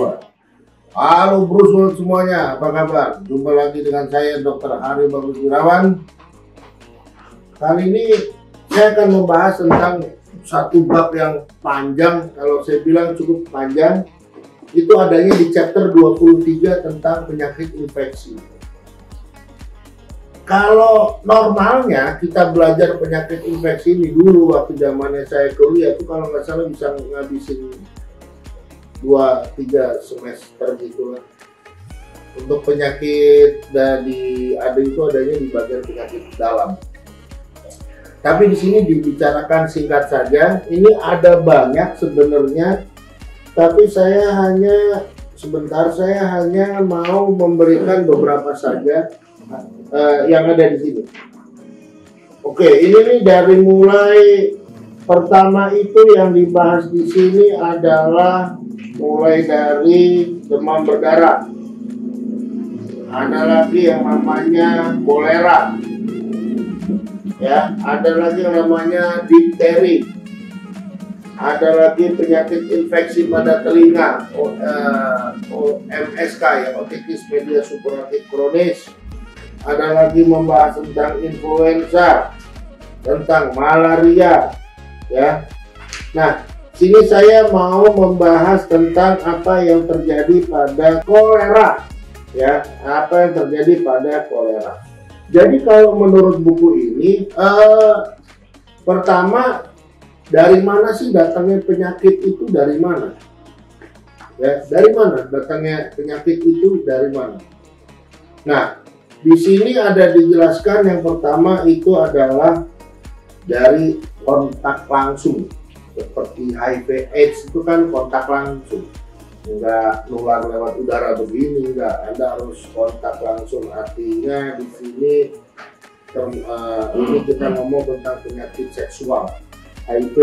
2. Halo Bruce semuanya, apa kabar? Jumpa lagi dengan saya Dr. Ari Bagus Wirawan. Kali ini saya akan membahas tentang satu bab yang panjang, kalau saya bilang cukup panjang. Itu adanya di chapter 23 tentang penyakit infeksi. Kalau normalnya kita belajar penyakit infeksi ini dulu waktu zamannya saya kuliah itu kalau nggak salah bisa ngabisin 2-3 semester gitu lah. Untuk penyakit dari itu adanya di bagian penyakit dalam. Tapi di sini dibicarakan singkat saja. Ini ada banyak sebenarnya, tapi saya hanya mau memberikan beberapa saja yang ada di sini. Oke, ini nih dari mulai pertama itu yang dibahas di sini adalah mulai dari demam berdarah. Ada lagi yang namanya kolera. Ya, ada lagi yang namanya difteri. Ada lagi penyakit infeksi pada telinga, MSK ya, otitis media supuratif kronis. Ada lagi membahas tentang influenza, tentang malaria, ya. Nah, sini saya mau membahas tentang apa yang terjadi pada kolera, ya. Apa yang terjadi pada kolera. Jadi kalau menurut buku ini, pertama dari mana sih datangnya penyakit itu dari mana? Ya, dari mana datangnya penyakit itu dari mana? Nah, di sini ada dijelaskan yang pertama itu adalah dari kontak langsung. Seperti HIV/AIDS itu kan kontak langsung. Enggak nular lewat udara begini, enggak. Anda harus kontak langsung. Artinya di sini ini kita ngomong tentang penyakit seksual. HIV,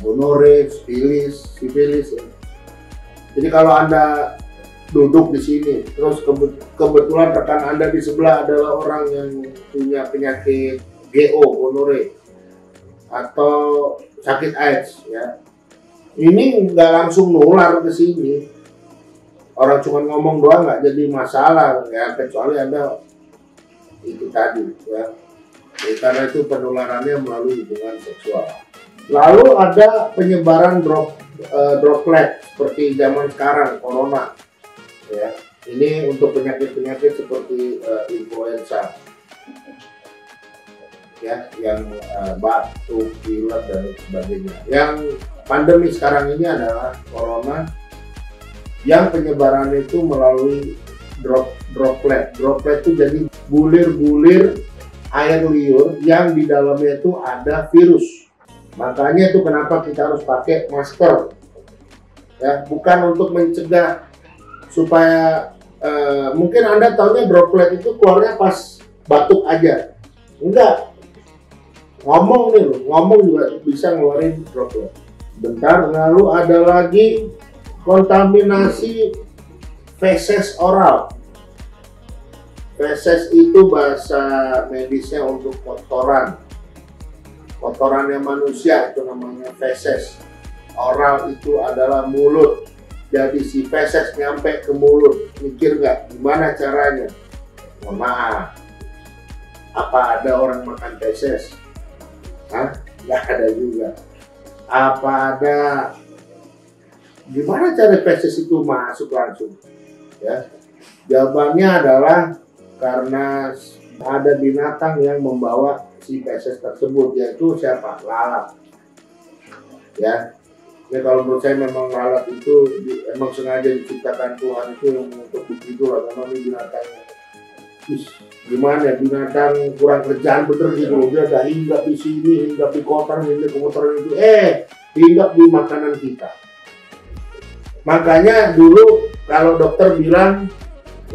gonore, sifilis ya. Jadi kalau Anda duduk di sini, terus kebetulan rekan Anda di sebelah adalah orang yang punya penyakit GO, gonore, atau sakit AIDS, ya. Ini nggak langsung nular ke sini. Orang cuma ngomong doang nggak jadi masalah, ya, kecuali Anda itu tadi, ya. Karena itu penularannya melalui hubungan seksual. Lalu ada penyebaran droplet seperti zaman sekarang, corona. Ya, ini untuk penyakit-penyakit seperti influenza, ya, yang batuk, pilek dan sebagainya. Yang pandemi sekarang ini adalah corona, yang penyebarannya itu melalui droplet. Droplet itu jadi bulir-bulir air liur yang di dalamnya itu ada virus. Makanya itu kenapa kita harus pakai masker, ya, bukan untuk mencegah supaya mungkin Anda tahunya droplet itu keluarnya pas batuk aja. Enggak. Ngomong nih loh, ngomong juga bisa ngeluarin droplet. Bentar, lalu ada lagi kontaminasi feses oral. Feses itu bahasa medisnya untuk kotoran. Kotorannya manusia itu namanya feses. Oral itu adalah mulut. Jadi si feses nyampe ke mulut. Mikir nggak gimana caranya? Mohon maaf. Apa ada orang makan feses? Hah? Nggak ada juga. Apa ada? Gimana cara feses itu masuk langsung? Ya. Jawabannya adalah karena ada binatang yang membawa si feses tersebut, yaitu siapa? Lalat. Ya. Ya, kalau menurut saya memang lalat itu emang sengaja diciptakan Tuhan itu yang untuk begitu lah, karena ini binatang gimana ya, binatang kurang kerjaan bener gitu loh. Dia udah hinggap di sini, hinggap di kotoran, hinggap di kotoran itu, hinggap di makanan kita. Makanya dulu kalau dokter bilang,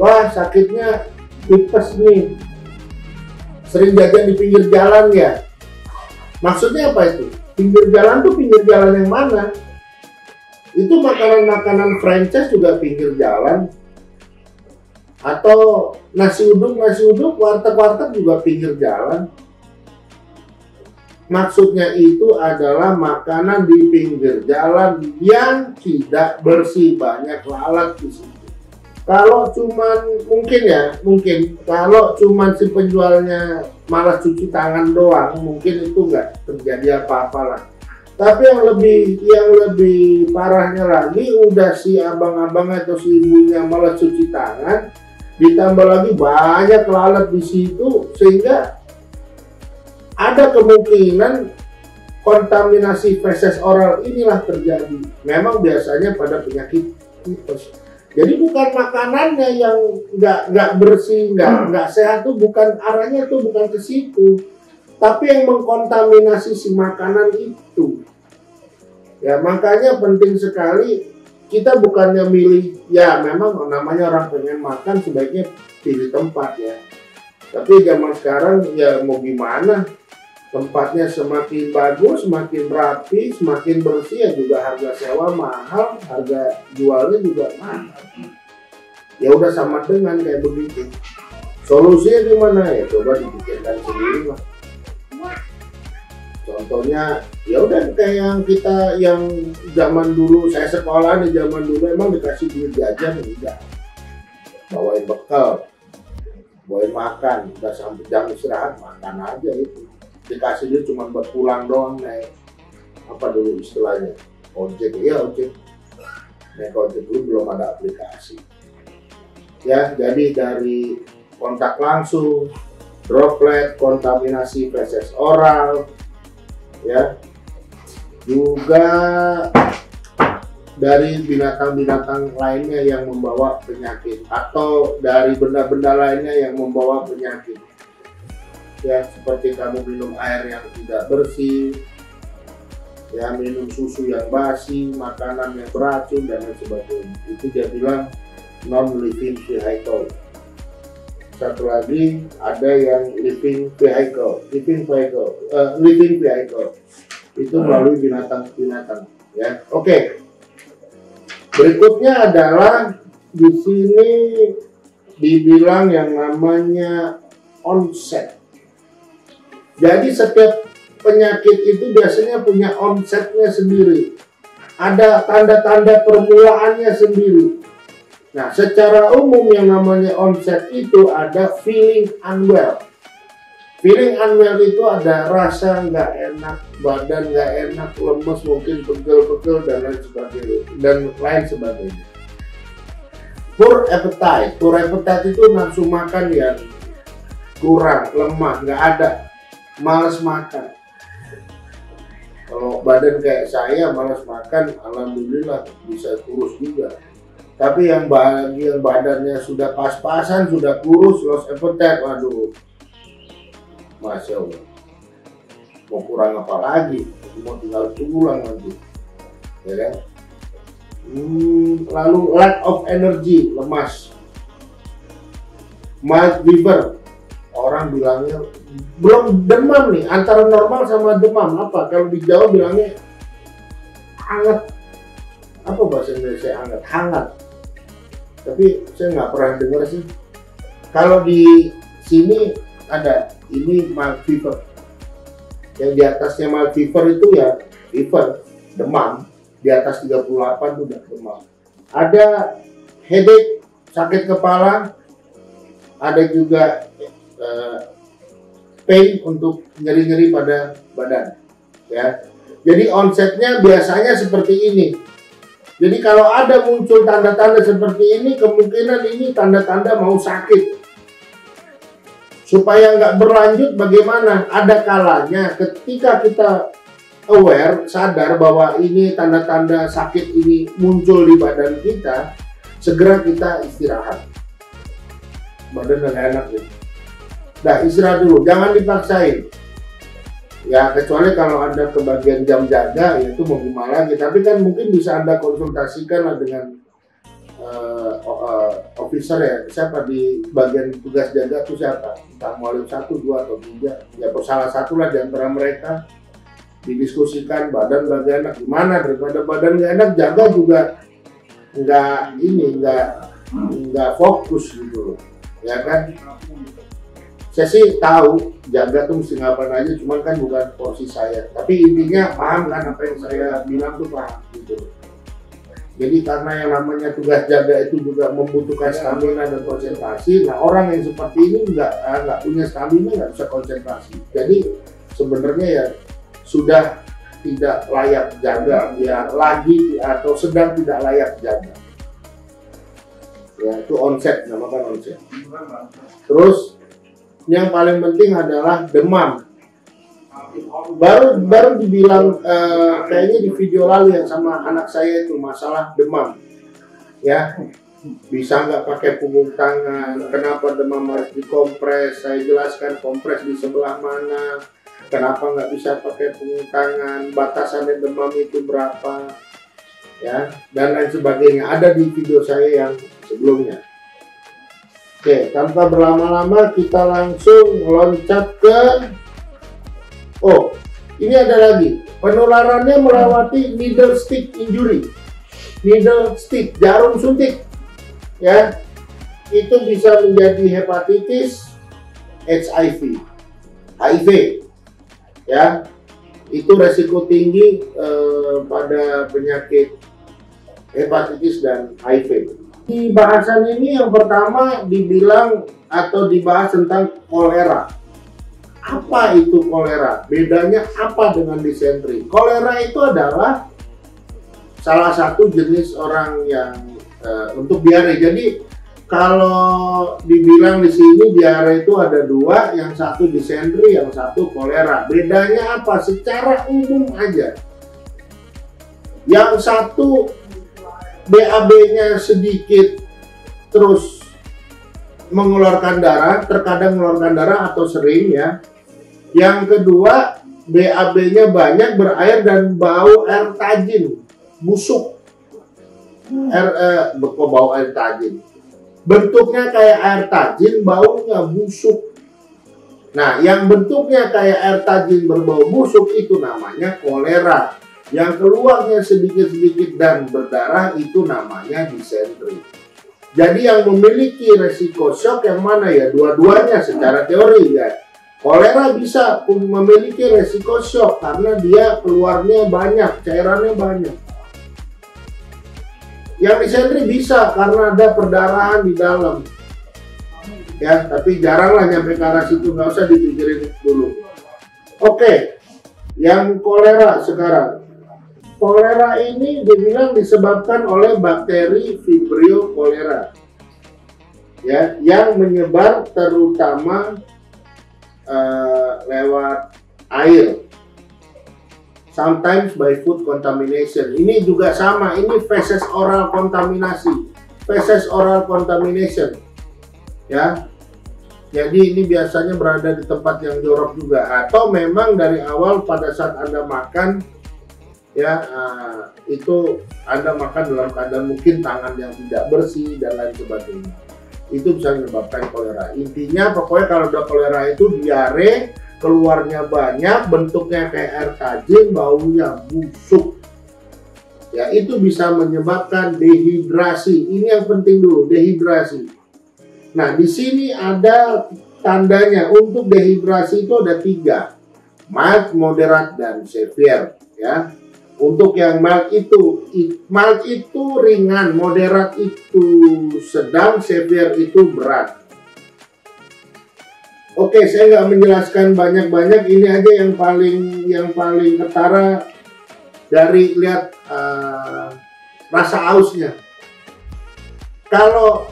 wah sakitnya tipes nih, sering jajan di pinggir jalan ya. Maksudnya apa itu? Pinggir jalan tuh pinggir jalan yang mana? Itu makanan-makanan franchise juga pinggir jalan. Atau nasi uduk, warteg juga pinggir jalan. Maksudnya itu adalah makanan di pinggir jalan yang tidak bersih, banyak lalat di situ. Kalau cuman mungkin kalau cuman si penjualnya malah cuci tangan doang, mungkin itu nggak terjadi apa-apa lah. Tapi yang lebih parahnya lagi, udah si abang-abang atau si ibunya malah cuci tangan, ditambah lagi banyak lalat di situ, sehingga ada kemungkinan kontaminasi feses oral inilah terjadi. Memang biasanya pada penyakit tipes. Jadi bukan makanannya yang nggak bersih, nggak sehat, tuh bukan arahnya, tuh bukan ke situ, tapi yang mengkontaminasi si makanan itu. Ya makanya penting sekali kita bukannya milih, ya memang namanya orang pengen makan sebaiknya pilih tempat ya. Tapi zaman sekarang ya mau gimana, tempatnya semakin bagus, semakin rapi, semakin bersih, ya juga harga sewa mahal, harga jualnya juga mahal. Ya udah sama dengan kayak begitu. Solusinya gimana ya? Coba dipikirkan sendiri lah. Contohnya ya udah kayak yang zaman dulu, saya sekolah di zaman dulu emang dikasih duit jajan enggak. Bawain bekal, bawain makan, udah sampai jam istirahat makan aja itu. Dikasih dia cuma buat pulang doang, naik apa dulu istilahnya ojek, ya ojek, naik ojek dulu belum ada aplikasi ya. Jadi dari kontak langsung, droplet, kontaminasi feses oral ya, juga dari binatang-binatang lainnya yang membawa penyakit, atau dari benda-benda lainnya yang membawa penyakit. Ya, seperti kamu minum air yang tidak bersih, ya minum susu yang basi, makanan yang beracun dan lain sebagainya. Itu dia bilang non-living vehicle. Satu lagi ada yang living vehicle. Itu melalui binatang-binatang. Ya, oke. Berikutnya adalah di sini dibilang yang namanya onset. Jadi setiap penyakit itu biasanya punya onsetnya sendiri. Ada tanda-tanda permulaannya sendiri. Nah, secara umum yang namanya onset itu ada feeling unwell. Feeling unwell itu ada rasa nggak enak, badan nggak enak, lemes, mungkin pegel-pegel dan lain sebagainya. Poor appetite. Poor appetite itu nafsu makan yang kurang, lemah, nggak ada. Malas makan. Kalau badan kayak saya malas makan, alhamdulillah bisa kurus juga. Tapi yang badannya sudah pas-pasan, sudah kurus, lost appetite, waduh, masya Allah, mau kurang apa lagi? Mau tinggal tulang nanti, ya kan? Lalu lack of energy, lemas. Mild fever, orang bilangnya belum demam nih, antara normal sama demam apa? Kalau di Jawa bilangnya hangat, apa bahasa Indonesia hangat? Tapi saya nggak pernah dengar sih. Kalau di sini ada ini mild fever. Yang di atasnya mild fever itu ya fever, demam. Di atas 38 itu udah demam. Ada headache, sakit kepala. Ada juga pain untuk nyeri-nyeri pada badan ya. Jadi onsetnya biasanya seperti ini. Jadi kalau ada muncul tanda-tanda seperti ini, kemungkinan ini tanda-tanda mau sakit. Supaya nggak berlanjut bagaimana? Ada kalanya ketika kita aware, sadar bahwa ini tanda-tanda sakit ini muncul di badan kita, segera kita istirahat. Badan nggak enak gitu. Nah, istirahat dulu, jangan dipaksain. Ya, kecuali kalau Anda kebagian jam jaga, ya itu mau gimana lagi. Tapi kan mungkin bisa Anda konsultasikan lah dengan officer ya, siapa di bagian tugas jaga itu siapa. Entah mualim 1, 2, atau 3. Ya, salah satu lah di antara mereka. Didiskusikan badan nggak enak gimana, daripada badan nggak enak, jaga juga nggak fokus gitu loh. Ya kan? Saya sih tahu jaga tuh mesti ngapain aja, cuman kan bukan porsi saya. Tapi intinya paham kan apa yang saya bilang tuh paham gitu. Jadi karena yang namanya tugas jaga itu juga membutuhkan stamina dan konsentrasi. Nah orang yang seperti ini nggak punya stamina, nggak bisa konsentrasi. Jadi sebenarnya ya sudah tidak layak jaga, ya lagi atau sedang tidak layak jaga. Ya itu onset, namakan onset. Terus yang paling penting adalah demam. Baru dibilang kayaknya di video lalu yang sama anak saya itu masalah demam, ya bisa nggak pakai punggung tangan, kenapa demam harus dikompres, saya jelaskan kompres di sebelah mana, kenapa nggak bisa pakai punggung tangan, batasannya demam itu berapa, ya dan lain sebagainya, ada di video saya yang sebelumnya. Oke, tanpa berlama-lama kita langsung loncat ke ini ada lagi. Penularannya melewati needle stick injury. Needle stick, jarum suntik. Ya. Itu bisa menjadi hepatitis, HIV. Ya. Itu resiko tinggi pada penyakit hepatitis dan HIV. Di bahasan ini yang pertama dibilang atau dibahas tentang kolera. Apa itu kolera? Bedanya apa dengan disentri? Kolera itu adalah salah satu jenis orang yang untuk diare. Jadi kalau dibilang di sini diare itu ada dua, yang satu disentri, yang satu kolera. Bedanya apa? Secara umum aja. Yang satu BAB-nya sedikit, terus mengeluarkan darah, terkadang mengeluarkan darah atau sering ya. Yang kedua, BAB-nya banyak, berair dan bau air tajin, busuk. Kok bau air tajin? Bentuknya kayak air tajin, baunya busuk. Nah, yang bentuknya kayak air tajin berbau busuk itu namanya kolera. Yang keluarnya sedikit-sedikit dan berdarah itu namanya disentri. Jadi yang memiliki resiko shock yang mana ya? Dua-duanya secara teori ya. Kolera bisa memiliki resiko shock karena dia keluarnya banyak, cairannya banyak. Yang disentri bisa karena ada perdarahan di dalam. Ya, tapi jarang lah nyampe ke arah situ, nggak usah dipikirin dulu. Oke, yang kolera sekarang. Kolera ini dibilang disebabkan oleh bakteri Vibrio cholera. Ya, yang menyebar terutama lewat air, sometimes by food contamination. Ini juga sama, ini feces oral kontaminasi, feces oral contamination, ya. Jadi ini biasanya berada di tempat yang jorok juga, atau memang dari awal pada saat Anda makan, ya itu Anda makan dalam keadaan mungkin tangan yang tidak bersih dan lain sebagainya. Itu bisa menyebabkan kolera. Intinya pokoknya kalau udah kolera itu diare, keluarnya banyak, bentuknya kayak air tajin, baunya busuk. Ya, itu bisa menyebabkan dehidrasi. Ini yang penting dulu, dehidrasi. Nah, di sini ada tandanya. Untuk dehidrasi itu ada 3. Mild, moderate, dan severe, ya. Untuk yang mild itu ringan, moderat itu sedang, severe itu berat. Oke, saya nggak menjelaskan banyak-banyak. Ini aja yang paling ketara dari lihat rasa hausnya. Kalau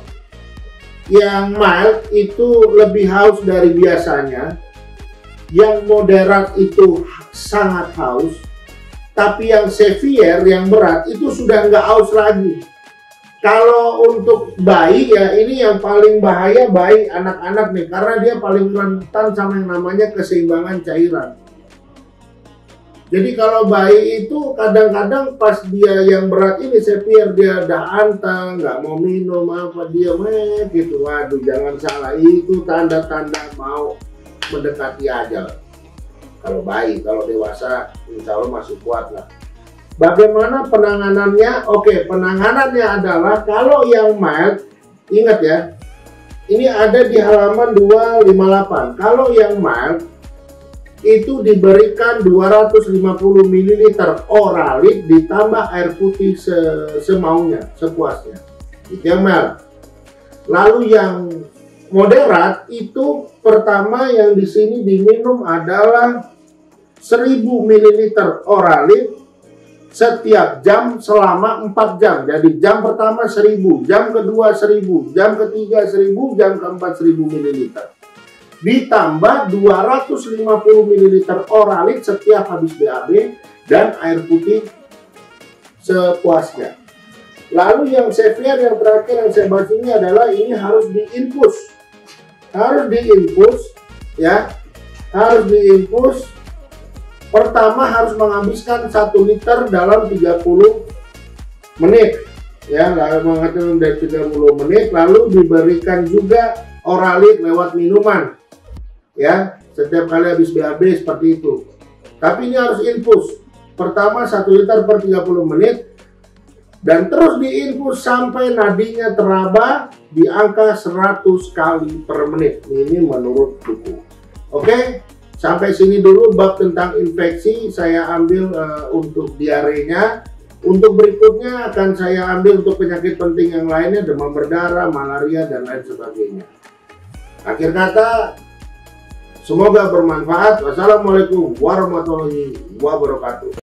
yang mild itu lebih haus dari biasanya, yang moderat itu sangat haus. Tapi yang severe, yang berat, itu sudah nggak haus lagi. Kalau untuk bayi ya, ini yang paling bahaya bayi, anak-anak nih. Karena dia paling rentan sama yang namanya keseimbangan cairan. Jadi kalau bayi itu kadang-kadang pas dia yang berat ini severe, dia udah anteng, nggak mau minum apa, dia gitu. Waduh, jangan salah, itu tanda-tanda mau mendekati ajal. Kalau bayi, kalau dewasa insya Allah masih kuat lah. Bagaimana penanganannya? Oke, penanganannya adalah kalau yang mild, ingat ya, ini ada di halaman 258. Kalau yang mild itu diberikan 250 ml Oralit ditambah air putih semaunya, sepuasnya. Itu yang mild. Lalu yang moderat itu pertama yang di sini diminum adalah 1000 ml Oralit setiap jam selama 4 jam. Jadi jam pertama 1000, jam kedua 1000, jam ketiga 1000, jam keempat 1000 ml. Ditambah 250 ml Oralit setiap habis BAB dan air putih sepuasnya. Lalu yang Xavier yang terakhir yang saya bahas ini adalah ini harus diinfus. Harus diinfus ya. Harus diinfus. Pertama harus menghabiskan 1 liter dalam 30 menit. Ya, lalu menghabiskan dari 30 menit lalu diberikan juga Oralit lewat minuman. Ya, setiap kali habis BAB seperti itu. Tapi ini harus infus. Pertama 1 liter per 30 menit dan terus diinfus sampai nadinya teraba di angka 100 kali per menit. Ini menurut buku. Oke, sampai sini dulu bab tentang infeksi saya ambil untuk diarenya. Untuk berikutnya akan saya ambil untuk penyakit penting yang lainnya, demam berdarah, malaria dan lain sebagainya. Akhir kata, semoga bermanfaat. Wassalamualaikum warahmatullahi wabarakatuh.